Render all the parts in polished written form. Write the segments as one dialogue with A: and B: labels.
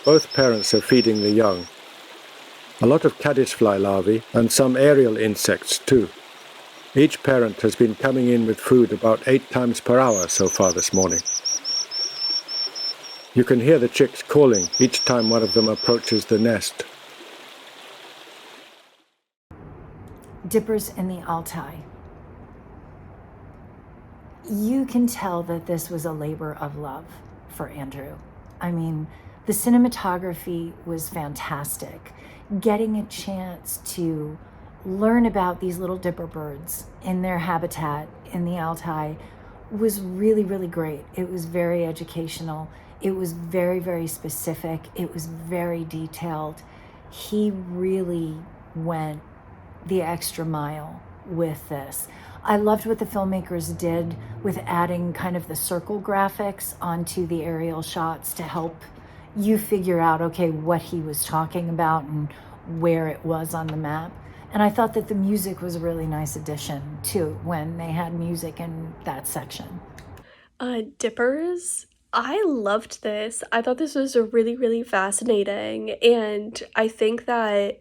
A: Both parents are feeding the young. A lot of caddisfly larvae and some aerial insects too. Each parent has been coming in with food about 8 times per hour so far this morning. You can hear the chicks calling each time one of them approaches the nest.
B: Dippers in the Altai. You can tell that this was a labor of love for Andrew. I mean, the cinematography was fantastic. Getting a chance to learn about these little dipper birds in their habitat in the Altai was really, really great. It was very educational. It was very, very specific. It was very detailed. He really went the extra mile with this. I loved what the filmmakers did with adding kind of the circle graphics onto the aerial shots to help you figure out, okay, what he was talking about and where it was on the map. And I thought that the music was a really nice addition too, when they had music in that section.
C: Dippers. I loved this. I thought this was a really, really fascinating, and I think that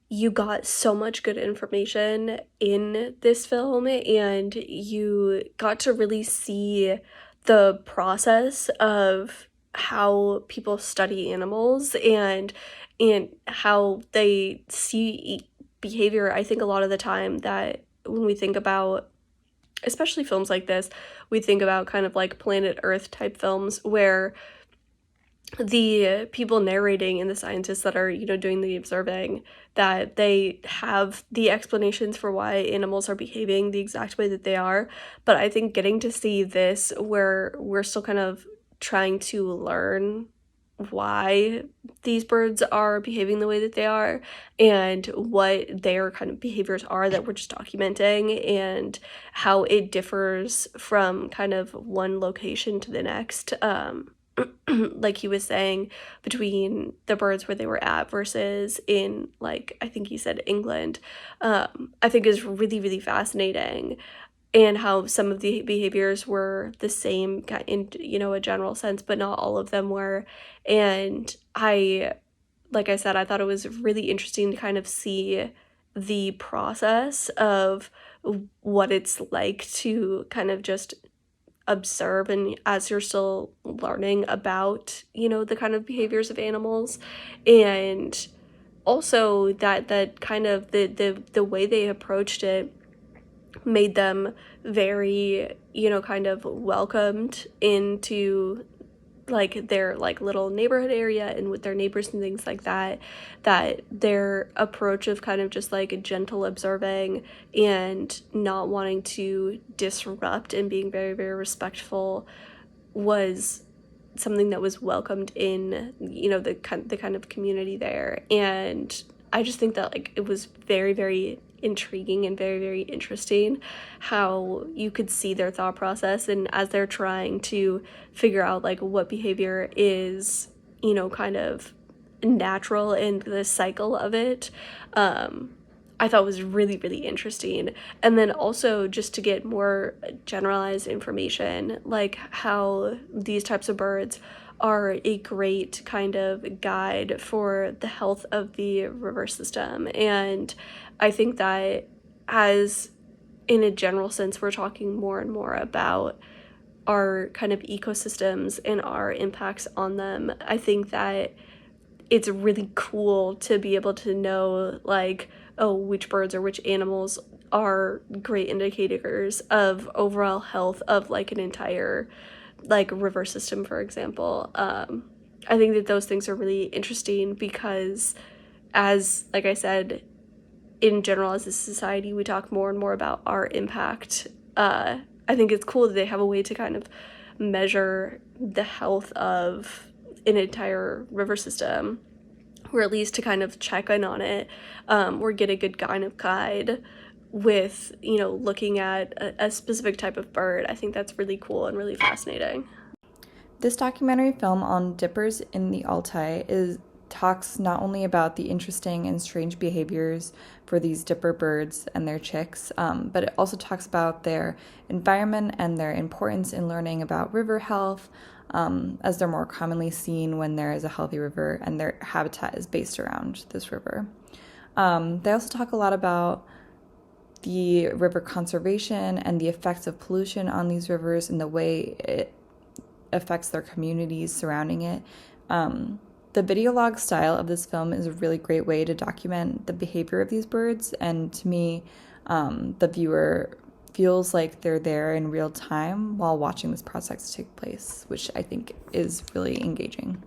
C: you got so much good information in this film, and you got to really see the process of how people study animals and how they see behavior. I think a lot of the time that when we think about especially films like this, we think about kind of like Planet Earth type films where the people narrating and the scientists that are, doing the observing, that they have the explanations for why animals are behaving the exact way that they are. But I think getting to see this where we're still kind of trying to learn why these birds are behaving the way that they are and what their kind of behaviors are that we're just documenting and how it differs from kind of one location to the next, like he was saying, between the birds where they were at versus in, like, I think he said England, I think is really, really fascinating. And how some of the behaviors were the same in, a general sense, but not all of them were. And like I said, I thought it was really interesting to kind of see the process of what it's like to kind of just observe, and as you're still learning about, the kind of behaviors of animals, and also that kind of the way they approached it made them very, kind of welcomed into like their like little neighborhood area and with their neighbors and things like that, that their approach of kind of just like gentle observing and not wanting to disrupt and being very, very respectful was something that was welcomed in, the kind of community there. And I just think that like it was very, very intriguing and very, very interesting how you could see their thought process, and as they're trying to figure out like what behavior is, kind of natural and the cycle of it, I thought was really, really interesting. And then also just to get more generalized information, like how these types of birds are a great kind of guide for the health of the river system. And I think that as in a general sense, we're talking more and more about our kind of ecosystems and our impacts on them. I think that it's really cool to be able to know like, oh, which birds or which animals are great indicators of overall health of like an entire like river system, for example. I think that those things are really interesting because, as like I said, in general as a society we talk more and more about our impact. I think it's cool that they have a way to kind of measure the health of an entire river system, or at least to kind of check in on it, or get a good kind of guide with, looking at a specific type of bird. I think that's really cool and really fascinating.
D: This documentary film on dippers in the Altai talks not only about the interesting and strange behaviors for these dipper birds and their chicks, but it also talks about their environment and their importance in learning about river health, as they're more commonly seen when there is a healthy river and their habitat is based around this river. They also talk a lot about the river conservation and the effects of pollution on these rivers and the way it affects their communities surrounding it. The video log style of this film is a really great way to document the behavior of these birds, and to me, the viewer feels like they're there in real time while watching this process take place, which I think is really engaging.